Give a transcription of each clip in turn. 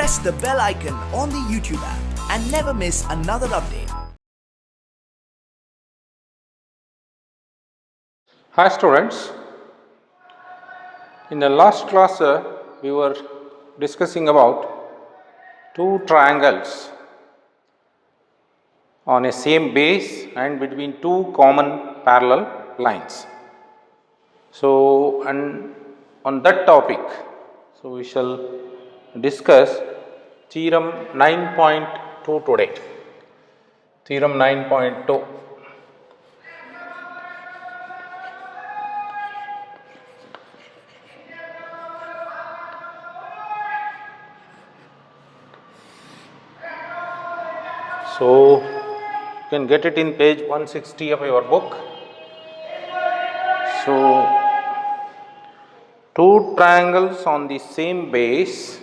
press the bell icon on the YouTube app and never miss another update. Hi students, in the last class we were discussing about two triangles on a same base and between two common parallel lines. So, and on that topic, so we shall discuss theorem 9.2 today. Theorem 9.2. So, you can get it in page 160 of your book. So, two triangles on the same base,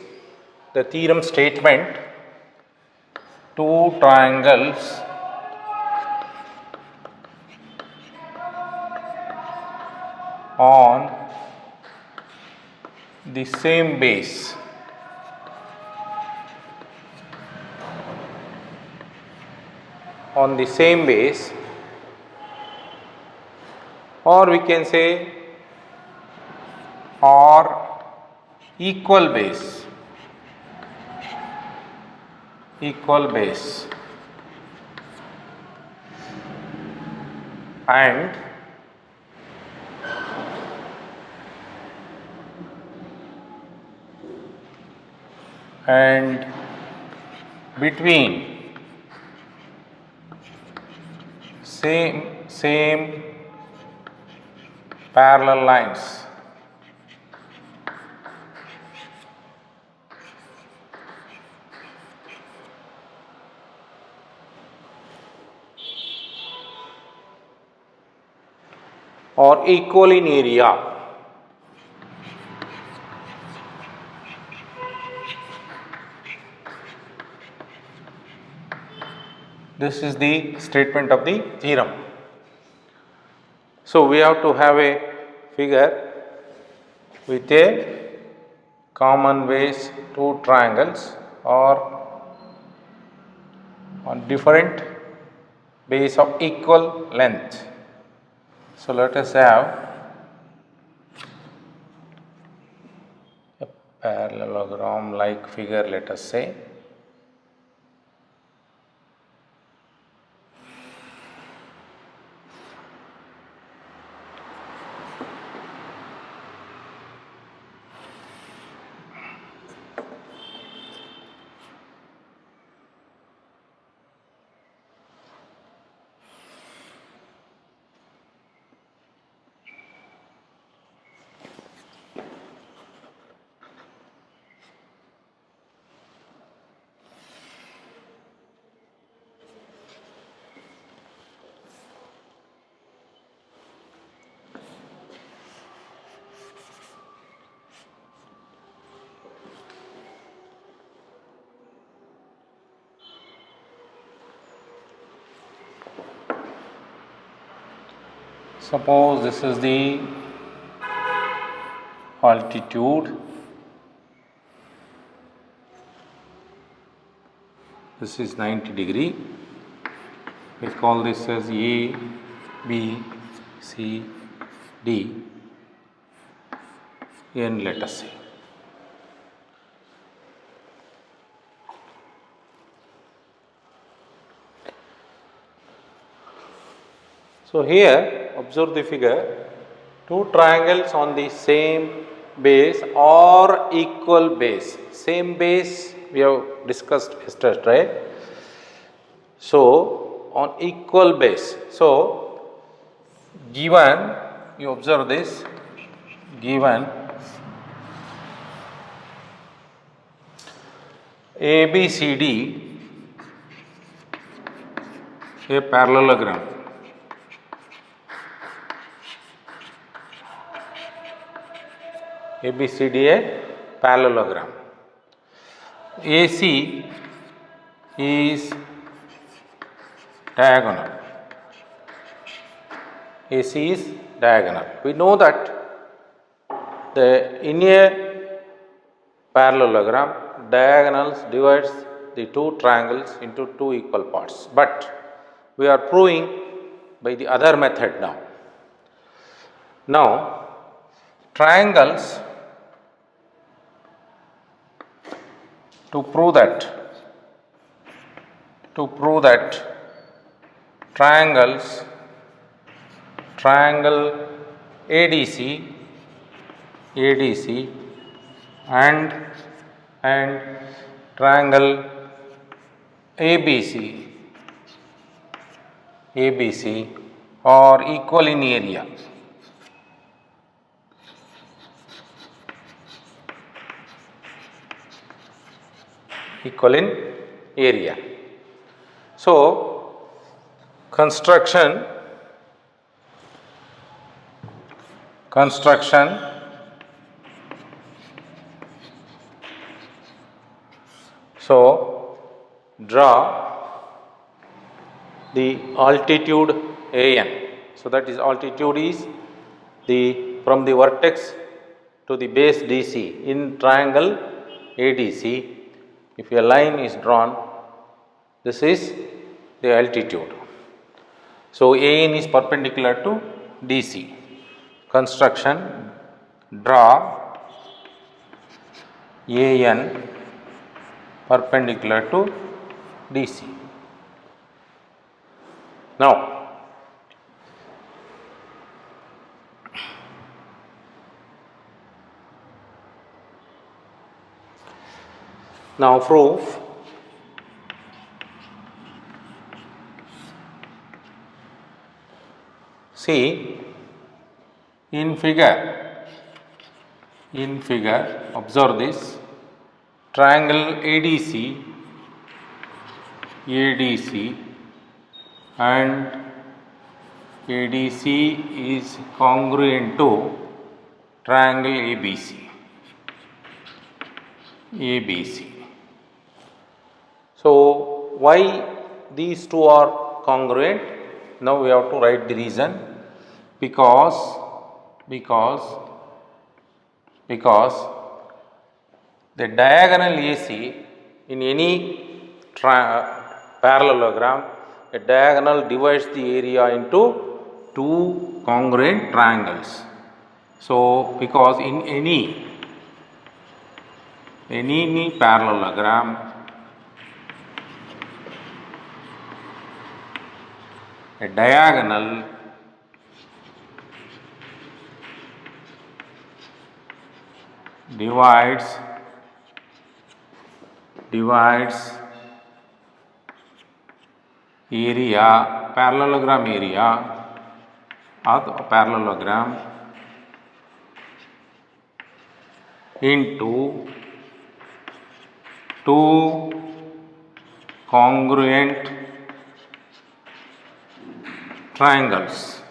the theorem statement, two triangles on the same base. On the same base, or we can say or equal base, equal base, and between same parallel lines. Or equal in area. This is the statement of the theorem. So, we have to have a figure with a common base, two triangles or on different base of equal length. So, let us have a parallelogram like figure, let us say. Suppose this is the altitude, this is 90 degree, we call this as A, B, C, D, N, let us say. So, here observe the figure, two triangles on the same base or equal base. Same base we have discussed yesterday, right? So, on equal base. So, given, you observe this, given ABCD, a parallelogram. ABCD a parallelogram. AC is diagonal. AC is diagonal. We know that in a parallelogram, diagonals divides the two triangles into two equal parts. But we are proving by the other method now. Now, triangles, to prove that triangle ADC and triangle ABC are equal in area. So, construction so draw the altitude AN. So that is, altitude is the from the vertex to the base DC in triangle ADC. If a line is drawn, this is the altitude. So AN is perpendicular to DC. Construction, draw AN perpendicular to DC. Now proof. See, in figure, observe this, triangle ADC and ADC is congruent to triangle ABC. So, why these two are congruent? Now we have to write the reason. Because the diagonal AC in any parallelogram, a diagonal divides the area into two congruent triangles. So, because in any parallelogram, a diagonal divides area, parallelogram area of a parallelogram into two congruent triangles.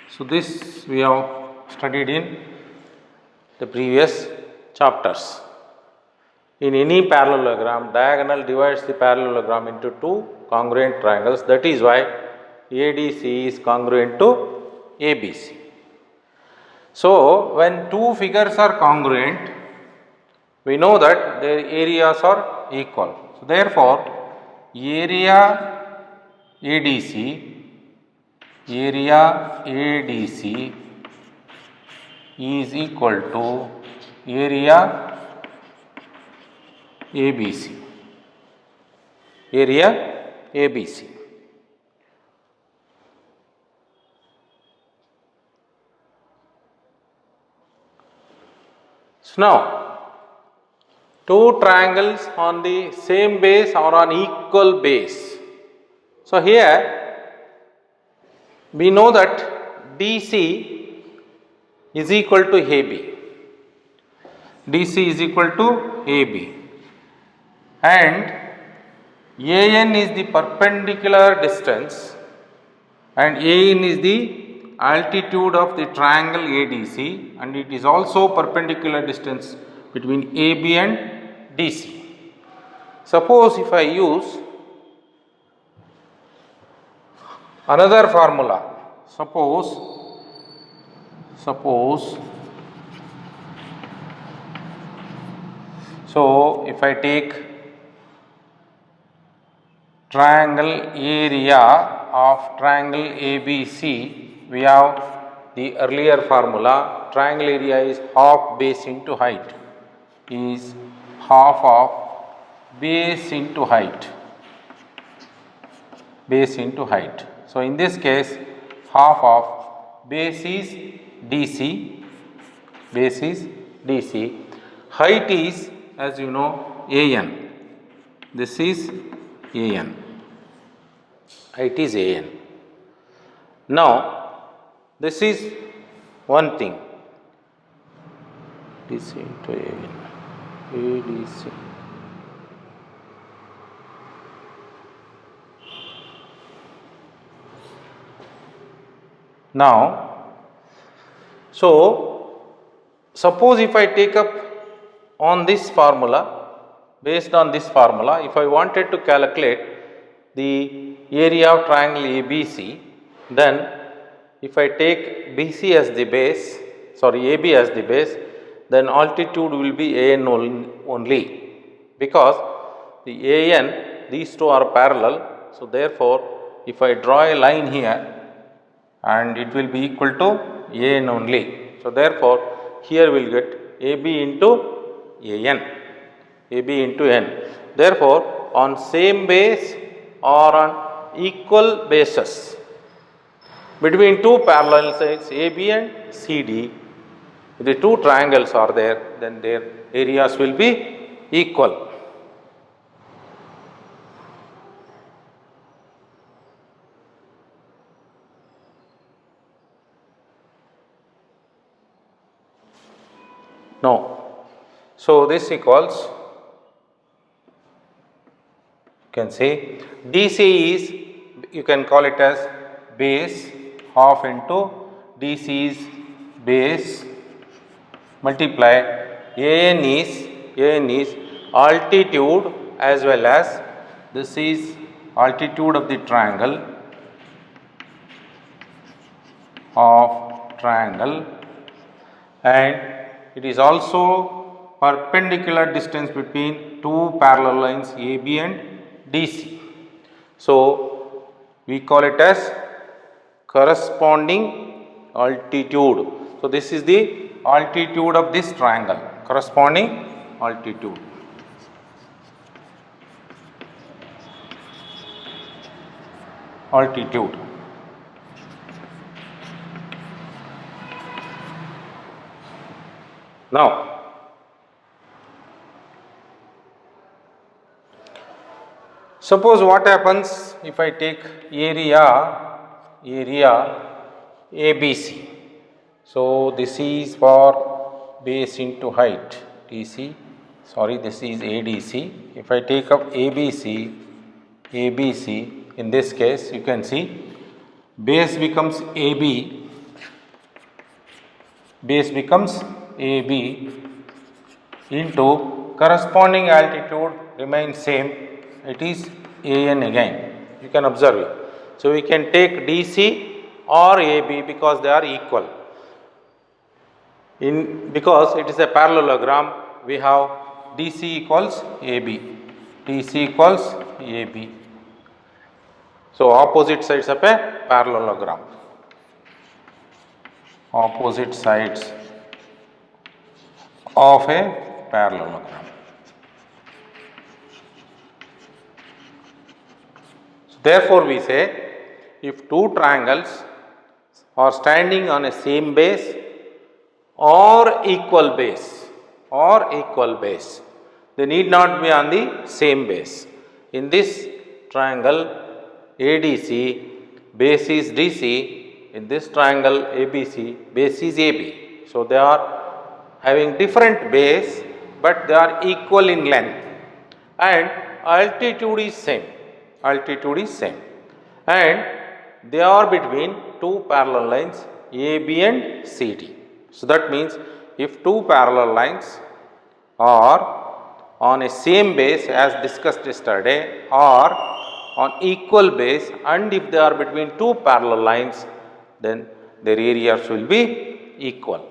So this we have studied in the previous chapters. In any parallelogram, diagonal divides the parallelogram into two congruent triangles. That is why ADC is congruent to ABC. So, when two figures are congruent, we know that their areas are equal. So, therefore, area ADC is equal to area ABC. So now, two triangles on the same base or on equal base. So here we know that DC is equal to AB. And AN is the perpendicular distance and AN is the altitude of the triangle ADC, and it is also perpendicular distance between AB and DC. Suppose if I use another formula, suppose So if I take triangle area of triangle ABC, we have the earlier formula. Triangle area is half base into height, is half of base into height, base into height. So in this case, half of base is DC, base is DC, height is, as you know, AN, this is AN, height is AN. Now this is one thing, DC into AN, ADC. Now, so suppose if I take up on this formula, based on this formula, if I wanted to calculate the area of triangle ABC, then if I take BC as the base, AB as the base, then altitude will be AN only, because the AN, these two are parallel. So therefore, if I draw a line here, and it will be equal to AN only. So therefore, here we will get AB into AN, AB into N. Therefore, on same base or on equal bases between two parallel sides AB and CD, if the two triangles are there, then their areas will be equal. No. So this equals, you can say DC is, you can call it as base, half into DC is base, multiply AN is altitude, as well as this is altitude of the triangle, and it is also perpendicular distance between two parallel lines AB and DC. So we call it as corresponding altitude. So this is the altitude of this triangle, corresponding altitude. Altitude. Now, suppose what happens if I take area ABC. So this is for base into height DC, this is ADC. If I take up ABC, in this case you can see base becomes AB, into corresponding altitude remains same, it is AN again, you can observe it. So we can take DC or AB because they are equal. Because it is a parallelogram, we have DC equals AB. So opposite sides of a parallelogram. Opposite sides of a parallelogram. So therefore, we say if two triangles are standing on a same base or equal base, they need not be on the same base. In this triangle ADC, base is DC. In this triangle ABC, base is AB. So they are having different base, but they are equal in length, and altitude is same. And they are between two parallel lines AB and CD. So that means if two parallel lines are on a same base as discussed yesterday, or on equal base, and if they are between two parallel lines, then their areas will be equal.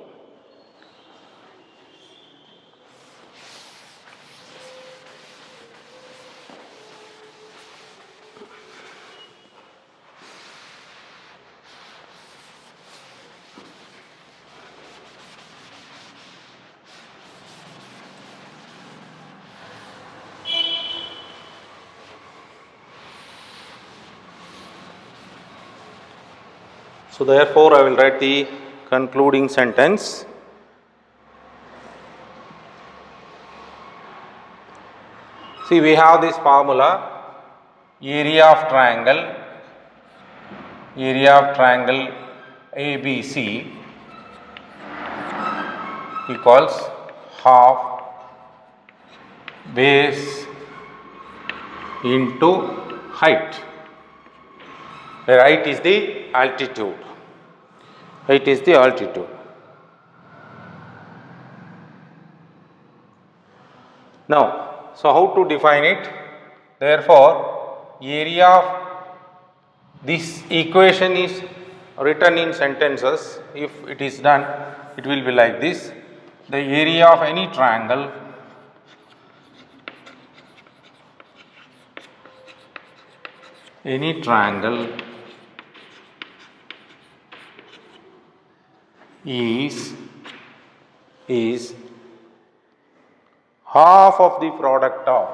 So therefore I will write the concluding sentence. See, we have this formula, area of triangle ABC equals half base into height, where height is the altitude. Height is the altitude. Now, so how to define it? Therefore, area of this equation is written in sentences. If it is done, it will be like this. The area of any triangle is half of the product of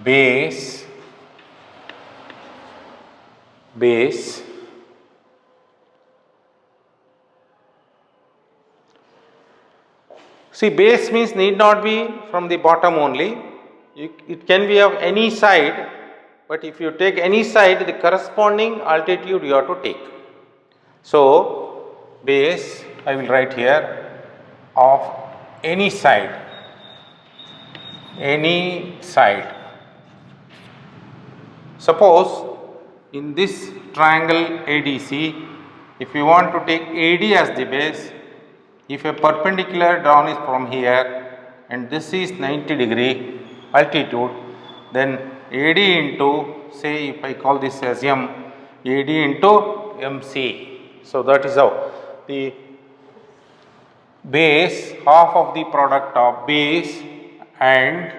base See, base means need not be from the bottom only. It can be of any side, but if you take any side, the corresponding altitude you have to take. So, base I will write here of any side. Suppose in this triangle ADC, if you want to take AD as the base, if a perpendicular drawn is from here and this is 90 degree altitude, then AD into, say if I call this as M, AD into MC. So that is how the base, half of the product of base and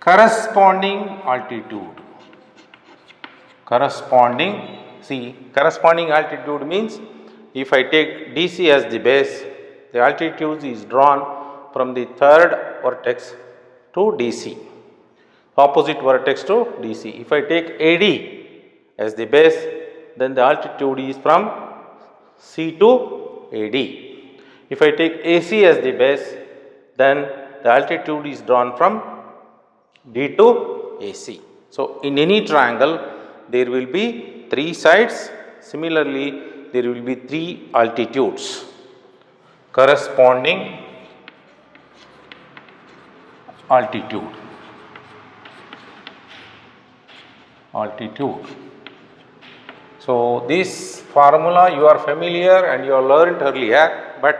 corresponding altitude. Corresponding altitude means if I take DC as the base, the altitude is drawn from the third vertex to DC, opposite vertex to DC. If I take AD as the base, then the altitude is from C to AD. If I take AC as the base, then the altitude is drawn from D to AC. So, in any triangle, there will be 3 sides. Similarly, there will be 3 altitudes. Corresponding altitude. So, this formula you are familiar and you have learned earlier, but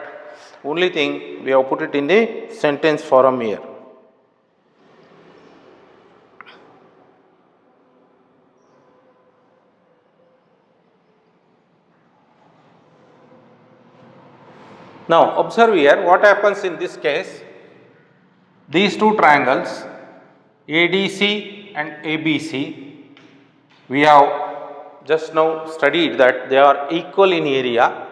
only thing we have put it in the sentence form here. Now, observe here what happens in this case. These 2 triangles ADC and ABC, we have just now studied that they are equal in area,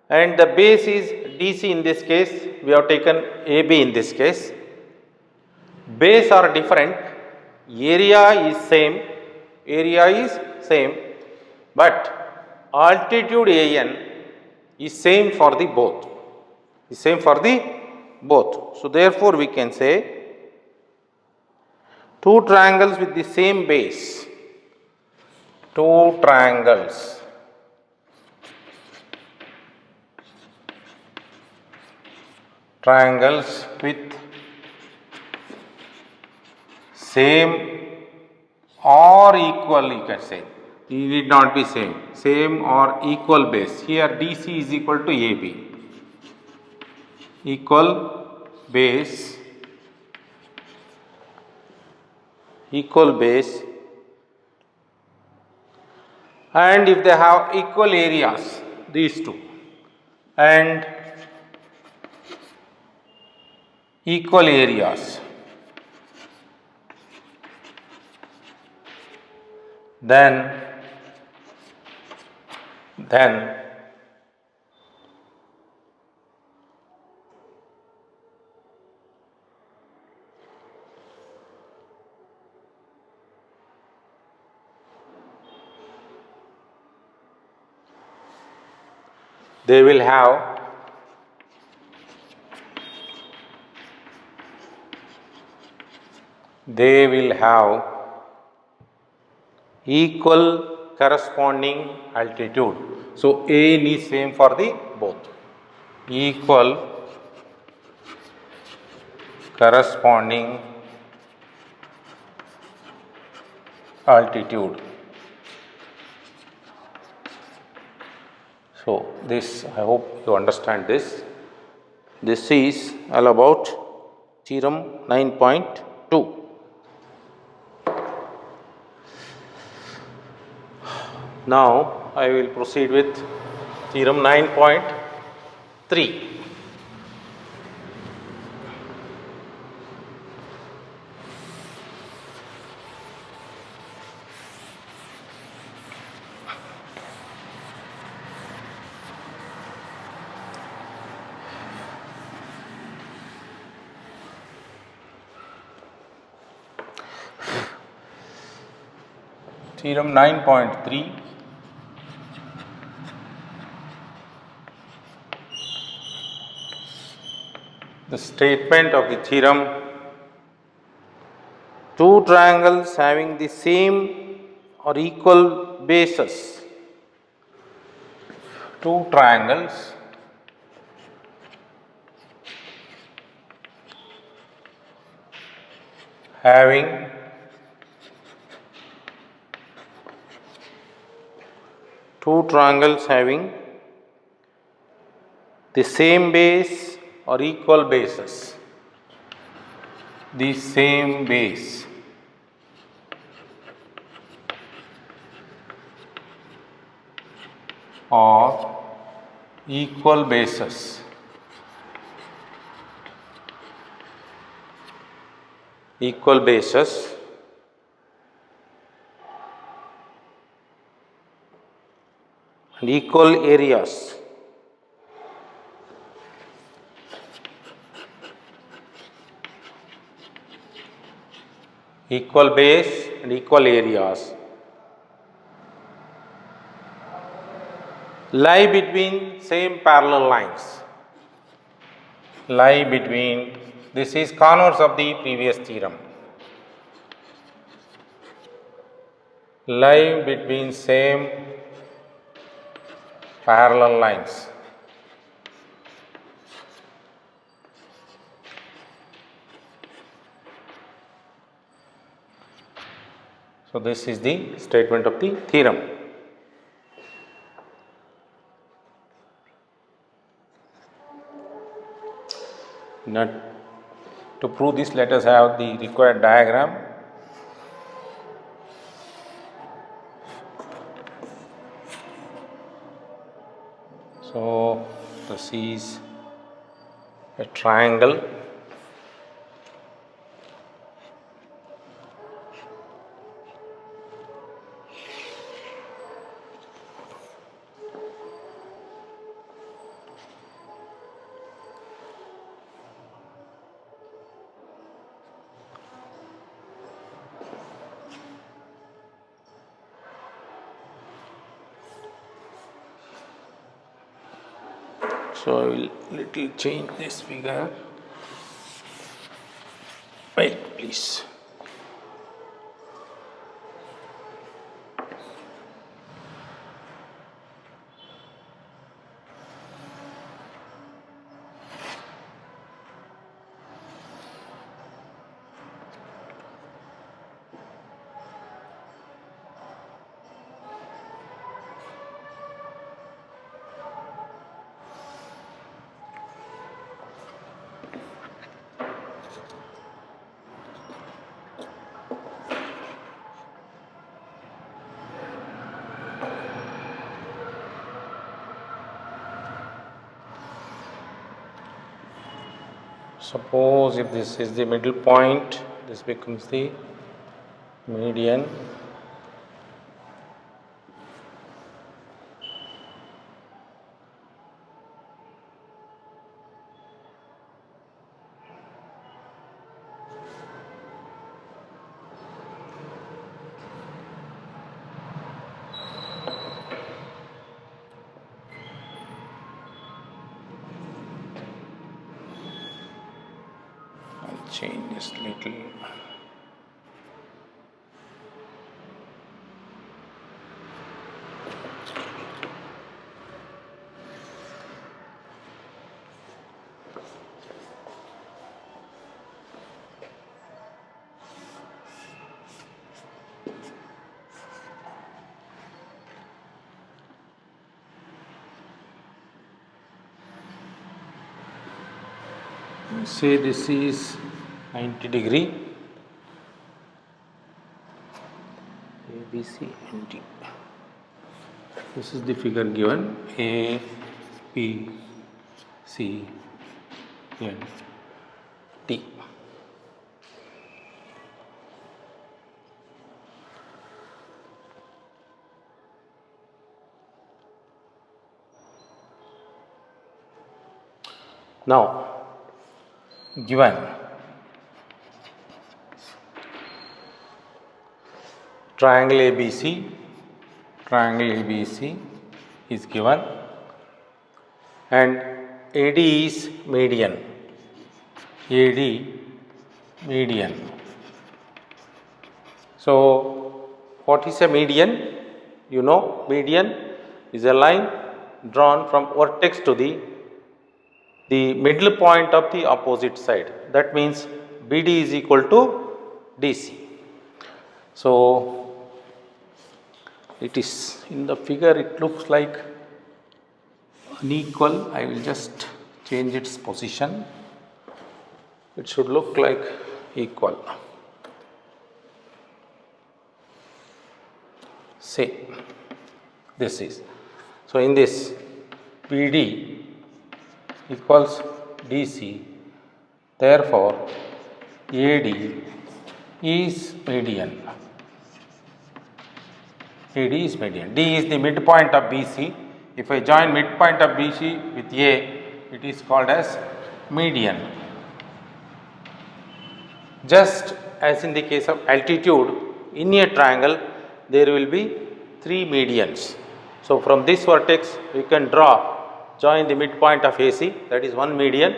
and the base is DC in this case, we have taken AB in this case. Base are different, area is same, but altitude AN is same for the both. So therefore we can say 2 triangles with the same base. 2 triangles with same or equal, you can say. It need not be same or equal base. Here DC is equal to AB. Equal base, and if they have equal areas, these 2, and equal areas, then then they will have equal corresponding altitude. So A is same for the both. Equal corresponding altitude. So this, I hope you understand this. This is all about theorem 9.2. Now I will proceed with theorem 9.3. Theorem 9.3. The statement of the theorem: two triangles having the same or equal bases. Two triangles having the same base or equal bases. The same base or equal bases. Equal bases and equal areas. Equal base and equal areas lie between same parallel lines. Lie between, this is converse of the previous theorem. Lie between same parallel lines. So this is the statement of the theorem. Now, to prove this, let us have the required diagram. So this is a triangle. So I will little change this figure. Wait, please. Suppose if this is the middle point, this becomes the median. change this little. Say this is 90 degree, ABC and D. This is the figure given, A, B, C, and D. Now, given triangle ABC is given and AD is median. So, what is a median? You know, median is a line drawn from vertex to the middle point of the opposite side. That means BD is equal to DC. So, it is in the figure, it looks like unequal. I will just change its position. It should look like equal. Say this is. So, in this BD equals DC, therefore AD is median. AD is median. D is the midpoint of BC. If I join midpoint of BC with A, it is called as median. Just as in the case of altitude, in a triangle there will be 3 medians. So, from this vertex we can join the midpoint of AC, that is one median.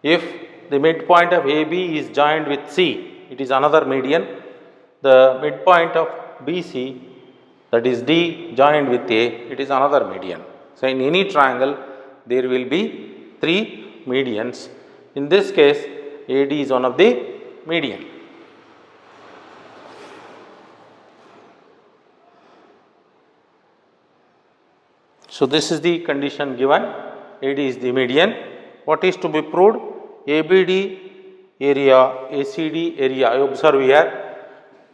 If the midpoint of AB is joined with C, it is another median. The midpoint of BC, that is D, joined with A, it is another median. So, in any triangle there will be 3 medians. In this case, AD is one of the median. So, this is the condition given, AD is the median. What is to be proved? ABD area, ACD area, I observe here,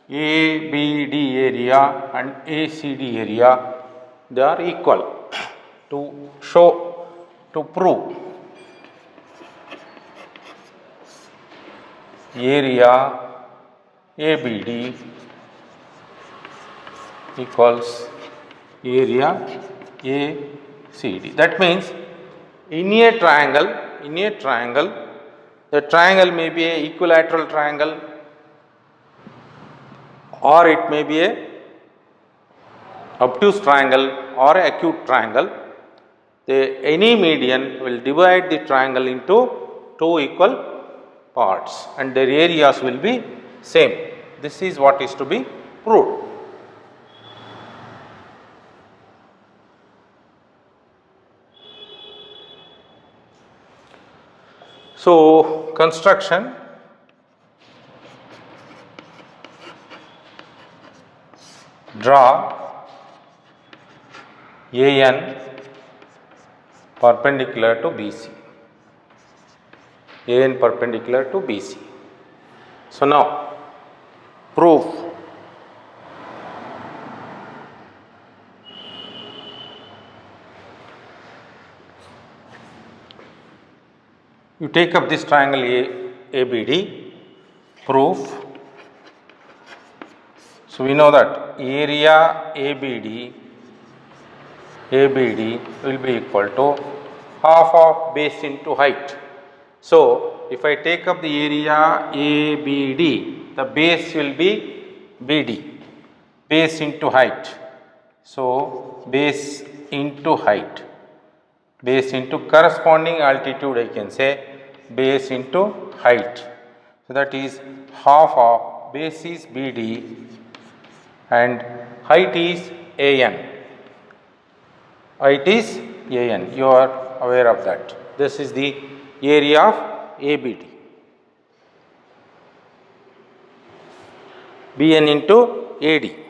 ABD area and ACD area, they are equal. To prove area ABD equals area ACD. That means in a triangle, the triangle may be a equilateral triangle or it may be a obtuse triangle or a acute triangle. Any median will divide the triangle into 2 equal parts and their areas will be same. This is what is to be proved. So, construction, draw AN perpendicular to BC, AN perpendicular to BC. So, now proof you take up this triangle ABD, proof. So, we know that area ABD will be equal to half of base into height. So, if I take up the area ABD, the base will be BD, base into height. So, base into height, base into corresponding altitude, I can say base into height. So that is half of base is BD and height is AN. Height is AN. You are aware of that. This is the area of ABD. BN into AD.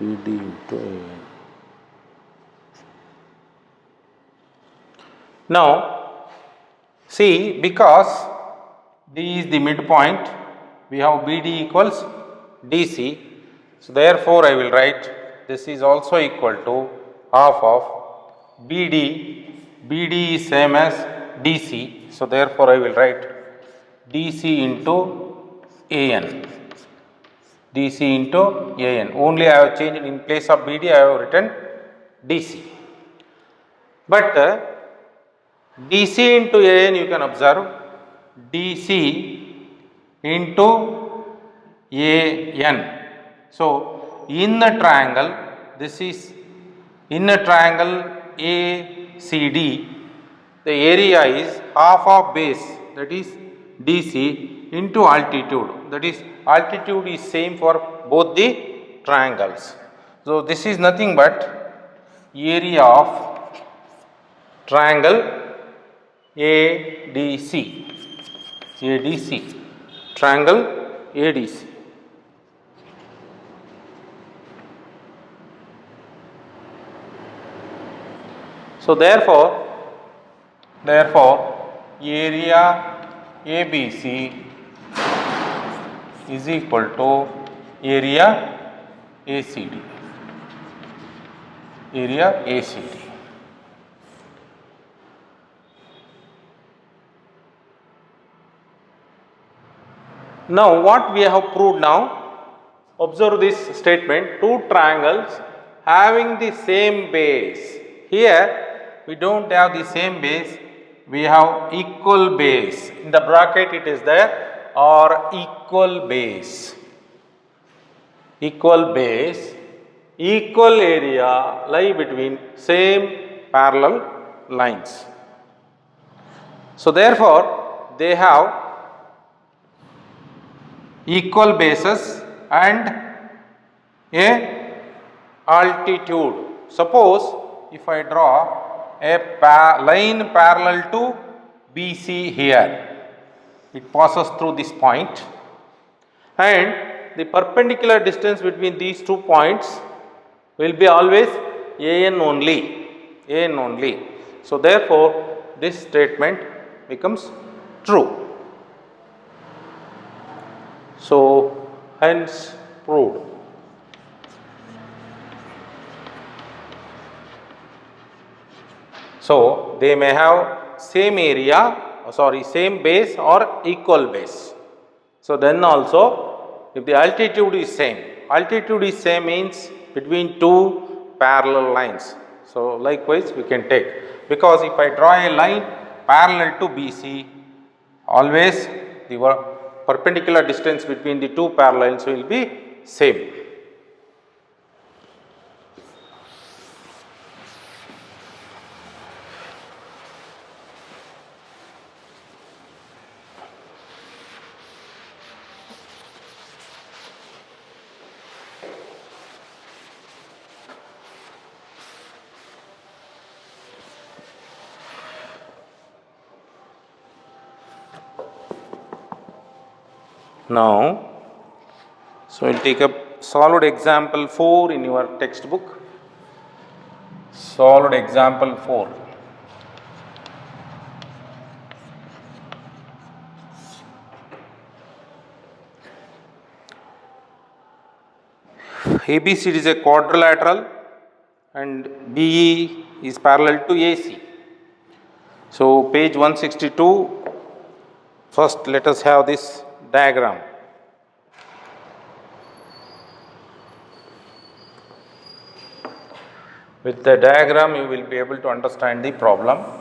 BD into AN. Now, see, because D is the midpoint, we have BD equals DC. So, therefore, I will write this is also equal to half of BD. BD is same as DC. So, therefore, I will write DC into AN. DC into AN. Only I have changed in place of BD, I have written DC. But DC into AN you can observe DC into AN. So, in the triangle, this is in a triangle ACD, the area is half of base, that is DC, into altitude, that is altitude is same for both the triangles. So, this is nothing but area of triangle ADC, triangle ADC. So, therefore, area ABC is equal to area ACD, Now, what we have proved now, observe this statement, two triangles having the same base. Here, we do not have the same base, we have equal base. In the bracket it is there, or equal base. Equal base, equal area lie between same parallel lines. So, therefore, they have equal bases and a altitude. Suppose if I draw a line parallel to BC here, it passes through this point and the perpendicular distance between these 2 points will be always AN only. So, therefore, this statement becomes true. So, hence proved. So, they may have same area, same base or equal base. So, then also if the altitude is same means between two parallel lines. So, likewise we can take, because if I draw a line parallel to BC, always the perpendicular distance between the two parallels will be same. Now, so we will take up solid example 4 in your textbook. Solid example 4. ABC is a quadrilateral and BE is parallel to AC. So, page 162, first let us have this diagram. With the diagram you will be able to understand the problem.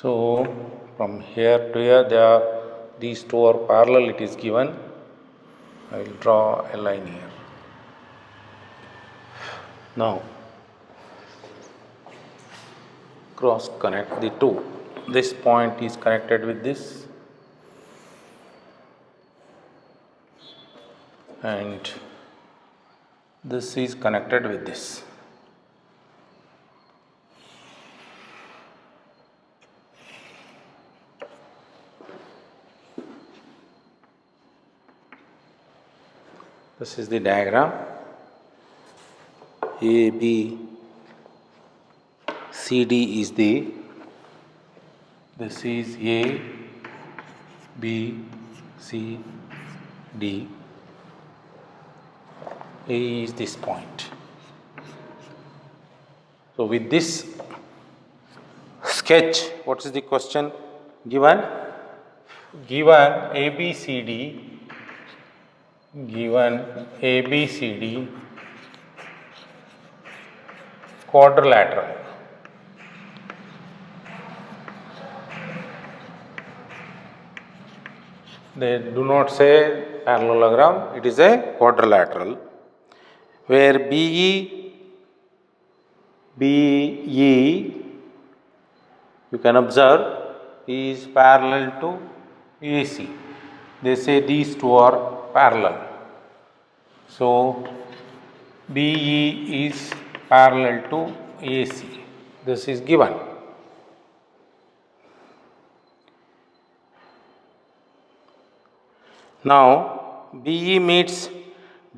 So from here to here, these two are parallel, it is given. I will draw a line here. Now cross connect the two. This point is connected with this, and this is connected with this. This is the diagram. A, B, C, D is the, this is A, B, C, D. A is this point. So with this sketch, what is the question given? Given ABCD, quadrilateral. They do not say parallelogram, it is a quadrilateral, where BE, you can observe, is parallel to AC. They say these two are parallel. So BE is parallel to AC. This is given. Now BE meets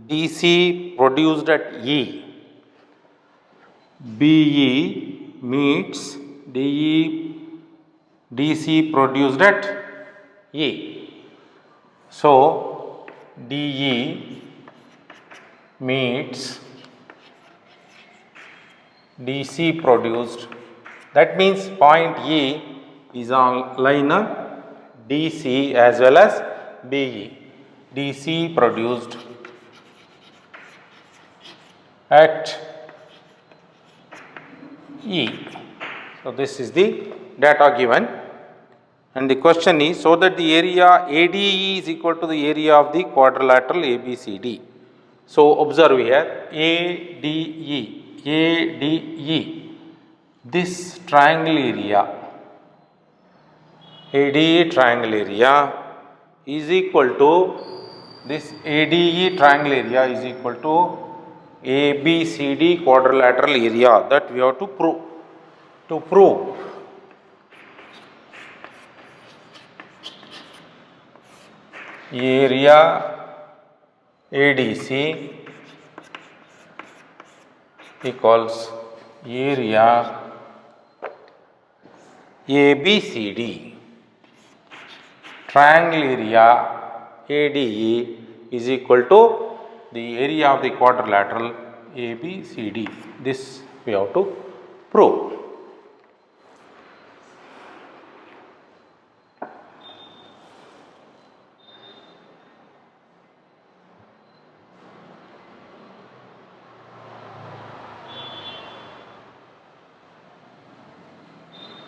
DC produced at E. BE meets DC produced at E. So DE meets DC produced, that means point E is on line DC as well as BE. DC produced at E. So this is the data given, and the question is, so that the area ADE is equal to the area of the quadrilateral ABCD. So observe here, ADE, this triangle area, ADE triangle area is equal to, this ADE triangle area is equal to ABCD quadrilateral area, that we have to prove. To prove, area ADC equals area ABCD. Triangle area ADE is equal to the area of the quadrilateral ABCD. This we have to prove.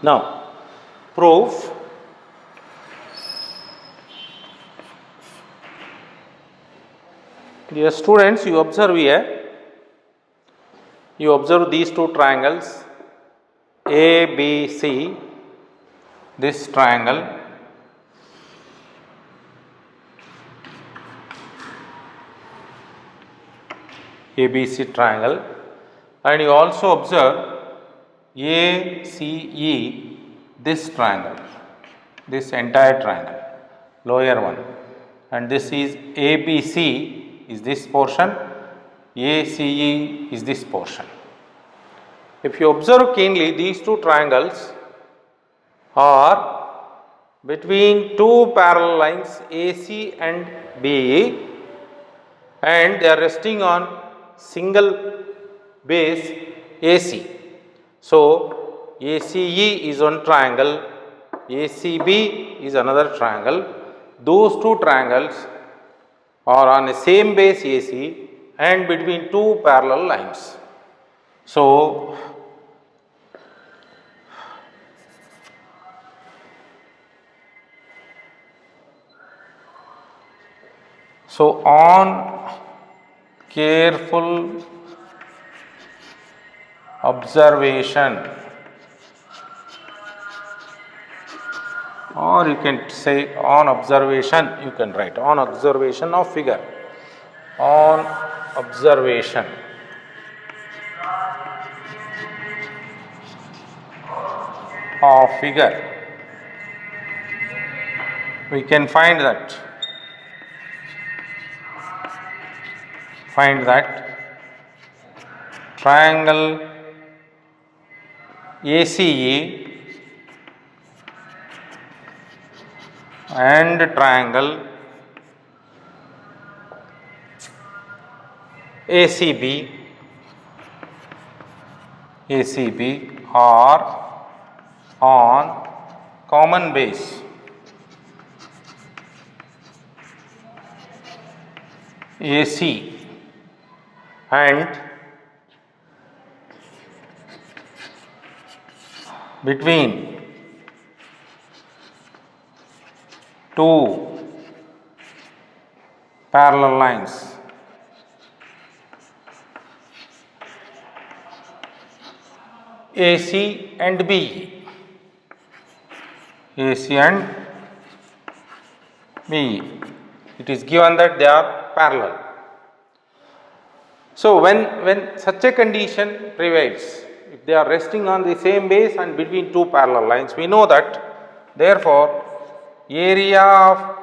Now, proof. Dear students, you observe here, you observe these two triangles ABC, this triangle ABC triangle, and you also observe ACE, this triangle, this entire triangle, lower one, and this is ABC is this portion, ACE is this portion. If you observe keenly, these two triangles are between two parallel lines AC and BE, and they are resting on single base AC. So, ACE is one triangle, ACB is another triangle. Those two triangles are on the same base AC and between two parallel lines. So, on careful observation, or you can say on observation, you can write on observation of figure, on observation of figure, we can find that triangle ACE and triangle ACB are on common base AC and between two parallel lines AC and BE. AC and BE. It is given that they are parallel. So, when such a condition prevails, if they are resting on the same base and between two parallel lines, we know that therefore area of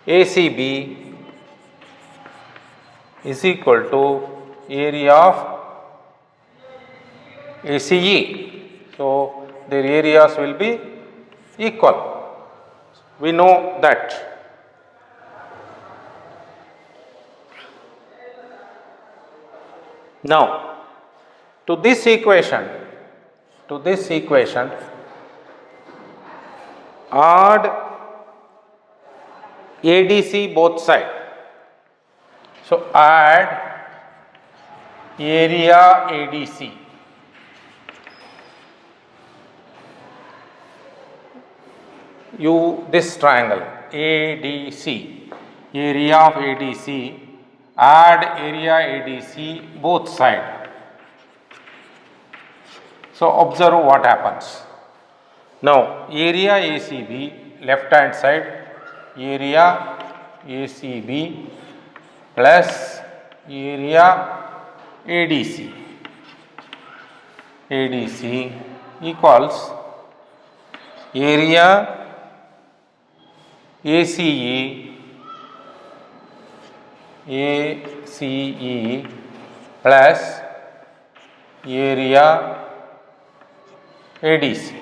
ACB is equal to area of ACE. So, their areas will be equal. We know that. Now, to this equation, add ADC both sides. So, add area ADC. This triangle ADC, area of ADC, add area ADC both sides. So, observe what happens. Now, area ACB left hand side, area ACB plus area ADC equals area ACE plus area ADC.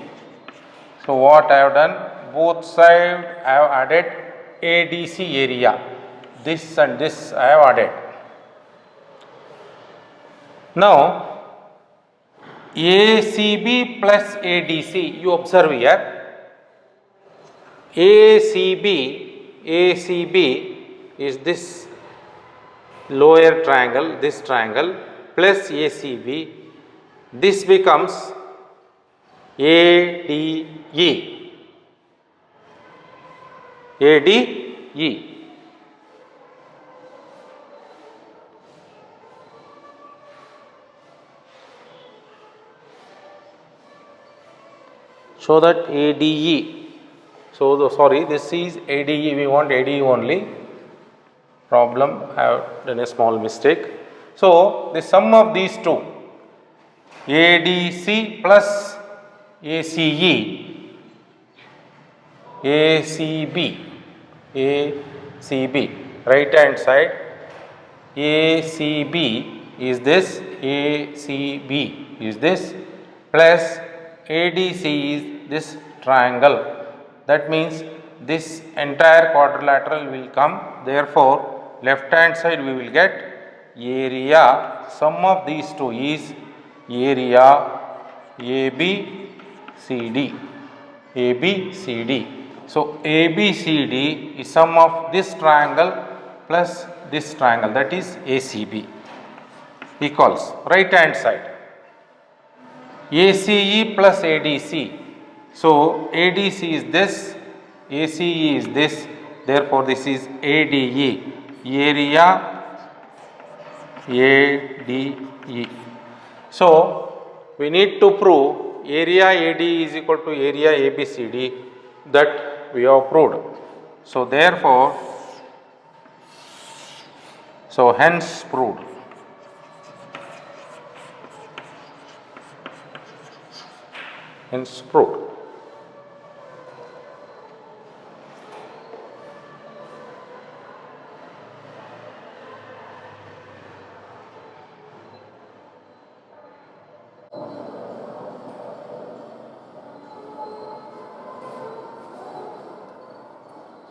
So, what I have done? Both sides I have added ADC area. This and this I have added. Now, ACB plus ADC, you observe here. ACB is this lower triangle, this triangle plus ACB. This becomes ADE. So that ADE. So, sorry, this is ADE, we want ADE only. Problem, I have done a small mistake. So, the sum of these two, ADC plus ACE, ACB, right hand side, ACB is this, ACB is this, plus ADC is this triangle. That means this entire quadrilateral will come. Therefore, left hand side we will get area, sum of these two is area ABCD. ABCD. So, ABCD is sum of this triangle plus this triangle, that is ACB, equals right hand side ACE plus ADC. So, ADC is this, ACE is this, therefore, this is ADE, area ADE. So, we need to prove area AD is equal to area ABCD, that we have proved. So, therefore, hence proved. Hence proved.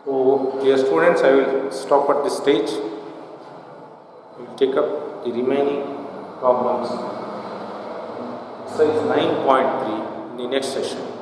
So, dear students, I will stop at this stage. We will take up the remaining problems. Exercise 9.3 in the next session.